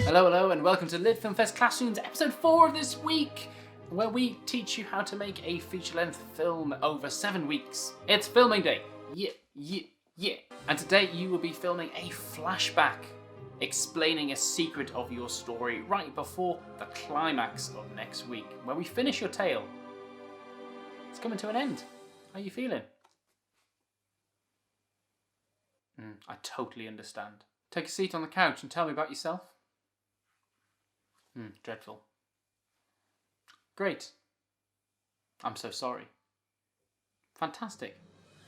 Hello, hello, and welcome to Lit Film Fest Classrooms, episode 4 of this week, where we teach you how to make a feature-length film over 7 weeks. It's filming day, yeah. And today you will be filming a flashback, explaining a secret of your story right before the climax of next week, where we finish your tale. It's coming to an end. How are you feeling? I totally understand. Take a seat on the couch and tell me about yourself. Dreadful. Great. I'm so sorry. Fantastic.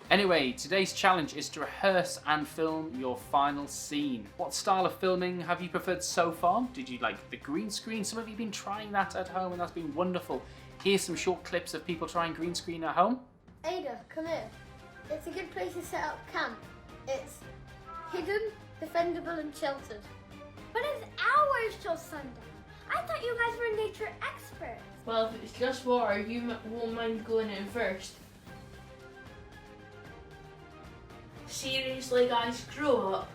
Anyway, today's challenge is to rehearse and film your final scene. What style of filming have you preferred so far? Did you like the green screen? Some of you have been trying that at home and that's been wonderful. Here's some short clips of people trying green screen at home. Ada, come here. It's a good place to set up camp. It's hidden, defendable and sheltered. But it's hours till sundown. I thought you guys were nature experts. Well, if it's just water, you won't mind going in first. Seriously, guys, grow up.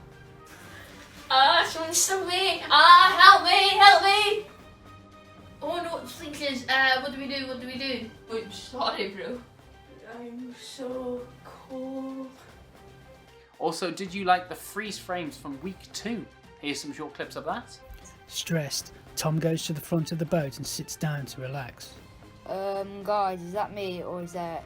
Someone's still me. Help me! Oh no, Slinklers, what do we do? I'm sorry, bro. I'm so cold. Also, did you like the freeze frames from week 2? Here's some short clips of that. Stressed, Tom goes to the front of the boat and sits down to relax. Guys, is that me or is the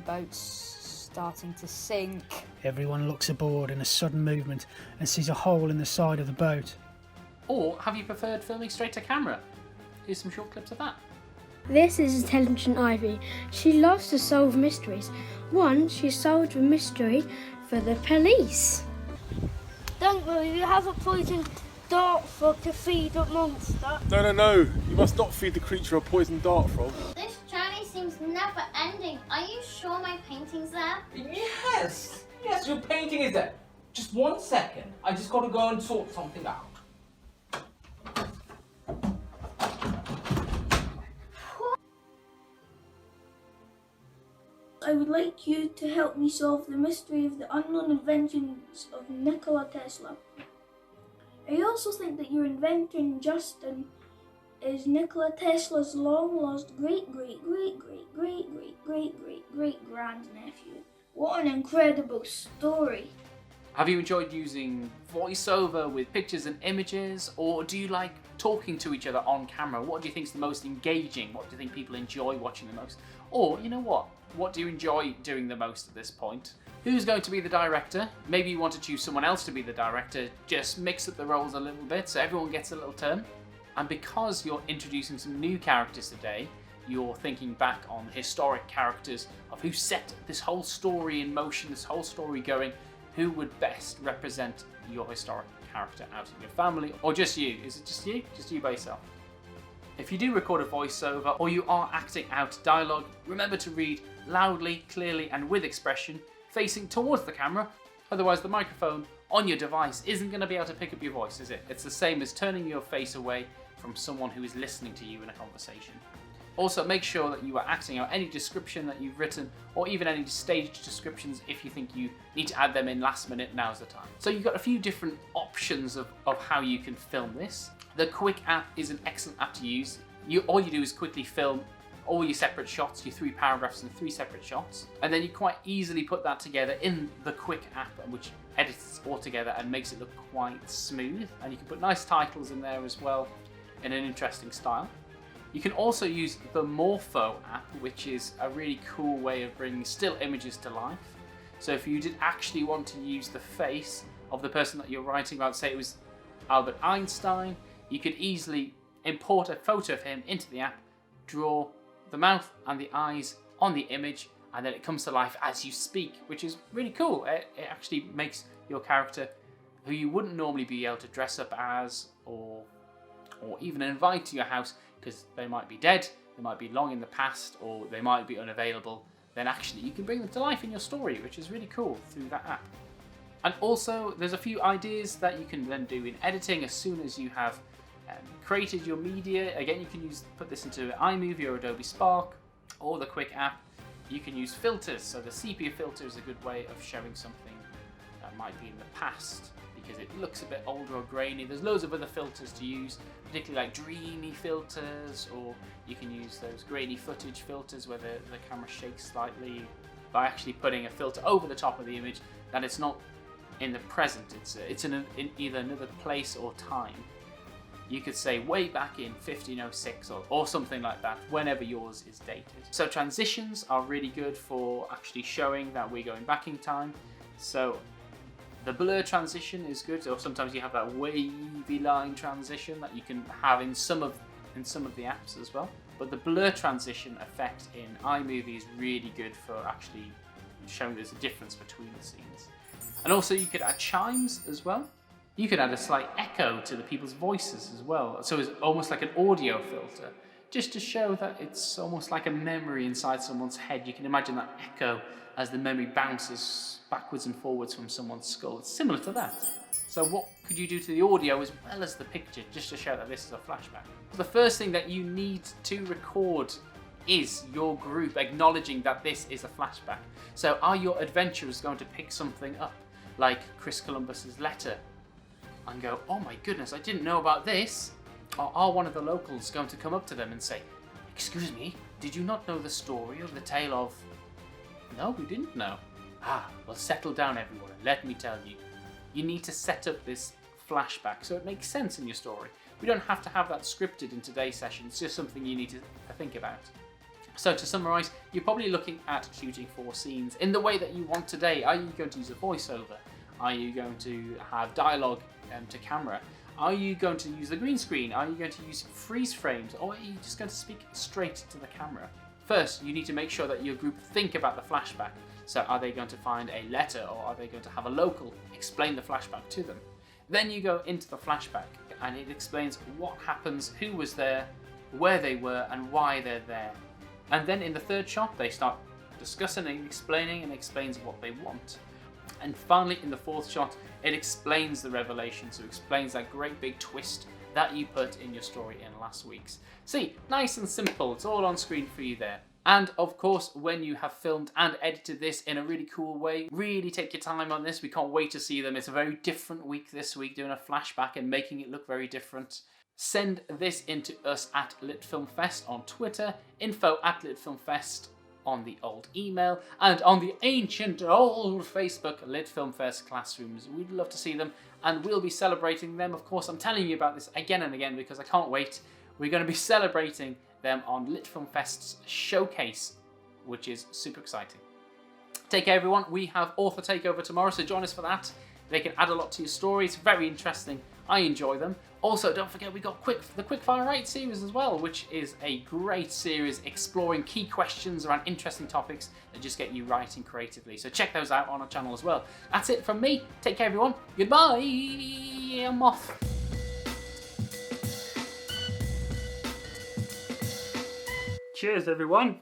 boat starting to sink? Everyone looks aboard in a sudden movement and sees a hole in the side of the boat. Or have you preferred filming straight to camera? Here's some short clips of that. This is Intelligent Ivy. She loves to solve mysteries. Once she solved a mystery for the police. Don't worry, we have a poison dart frog to feed a monster. No. You must not feed the creature a poisoned dart frog. This journey seems never ending. Are you sure my painting's there? Yes, your painting is there. Just 1 second. I just got to go and sort something out. I would like you to help me solve the mystery of the unknown inventions of Nikola Tesla. I also think that your inventor, Justin, is Nikola Tesla's long-lost great-great-great-great-great-great-great-great-great-grandnephew. What an incredible story! Have you enjoyed using voiceover with pictures and images, or do you like talking to each other on camera? What do you think is the most engaging? What do you think people enjoy watching the most? Or, you know what? What do you enjoy doing the most at this point? Who's going to be the director? Maybe you want to choose someone else to be the director. Just mix up the roles a little bit so everyone gets a little turn. And because you're introducing some new characters today, you're thinking back on historic characters of who set this whole story in motion, this whole story going. Who would best represent your historic character out in your family, or just you? Is it just you? Just you by yourself? If you do record a voiceover or you are acting out dialogue, remember to read loudly, clearly and with expression, facing towards the camera, otherwise the microphone on your device isn't going to be able to pick up your voice, is it? It's the same as turning your face away from someone who is listening to you in a conversation. Also, make sure that you are acting out any description that you've written, or even any staged descriptions if you think you need to add them in last minute, now's the time. So you've got a few different options of how you can film this. The Quik app is an excellent app to use. All you do is quickly film all your separate shots, your 3 paragraphs and 3 separate shots, and then you quite easily put that together in the Quik app, which edits it all together and makes it look quite smooth. And you can put nice titles in there as well in an interesting style. You can also use the Morpho app, which is a really cool way of bringing still images to life. So if you did actually want to use the face of the person that you're writing about, say it was Albert Einstein, you could easily import a photo of him into the app, draw the mouth and the eyes on the image, and then it comes to life as you speak, which is really cool. It actually makes your character, who you wouldn't normally be able to dress up as or even invite to your house, because they might be dead, they might be long in the past, or they might be unavailable, then actually you can bring them to life in your story, which is really cool through that app. And also, there's a few ideas that you can then do in editing as soon as you have created your media. Again, you can put this into iMovie or Adobe Spark, or the Quik app. You can use filters, so the sepia filter is a good way of showing something that might be in the past, because it looks a bit older or grainy. There's loads of other filters to use, particularly like dreamy filters, or you can use those grainy footage filters where the camera shakes slightly by actually putting a filter over the top of the image that it's not in the present, it's in either another place or time. You could say way back in 1506 or something like that, whenever yours is dated. So transitions are really good for actually showing that we're going back in time. So the blur transition is good, or sometimes you have that wavy line transition that you can have in some of the apps as well. But the blur transition effect in iMovie is really good for actually showing there's a difference between the scenes. And also you could add chimes as well. You could add a slight echo to the people's voices as well. So it's almost like an audio filter, just to show that it's almost like a memory inside someone's head. You can imagine that echo as the memory bounces backwards and forwards from someone's skull. It's similar to that. So what could you do to the audio as well as the picture, just to show that this is a flashback? The first thing that you need to record is your group acknowledging that this is a flashback. So are your adventurers going to pick something up, like Chris Columbus's letter, and go, oh my goodness, I didn't know about this? Or are one of the locals going to come up to them and say, excuse me, did you not know the story of the tale of... No, we didn't know. Ah, well, settle down everyone and let me tell you. You need to set up this flashback so it makes sense in your story. We don't have to have that scripted in today's session, it's just something you need to think about. So to summarise, you're probably looking at shooting 4 scenes in the way that you want today. Are you going to use a voiceover? Are you going to have dialogue to camera? Are you going to use the green screen? Are you going to use freeze frames? Or are you just going to speak straight to the camera? First, you need to make sure that your group think about the flashback. So are they going to find a letter, or are they going to have a local explain the flashback to them? Then you go into the flashback and it explains what happens, who was there, where they were, and why they're there. And then in the third shot, they start discussing and explaining, and explains what they want. And finally, in the fourth shot, it explains the revelation, so it explains that great big twist that you put in your story in last week's. See, nice and simple, it's all on screen for you there. And of course, when you have filmed and edited this in a really cool way, really take your time on this. We can't wait to see them. It's a very different week this week, doing a flashback and making it look very different. Send this into us at LitFilmFest on Twitter, info@LitFilmFest on the old email, and on the ancient old Facebook, LitFilmFest Classrooms. We'd love to see them, and we'll be celebrating them. Of course, I'm telling you about this again and again because I can't wait. We're going to be celebrating them on LitFilmFest's showcase, which is super exciting. Take care, everyone. We have author takeover tomorrow, so join us for that. They can add a lot to your story. It's very interesting. I enjoy them. Also, don't forget we got the Quickfire Write series as well, which is a great series exploring key questions around interesting topics that just get you writing creatively. So check those out on our channel as well. That's it from me. Take care, everyone. Goodbye. I'm off. Cheers, everyone.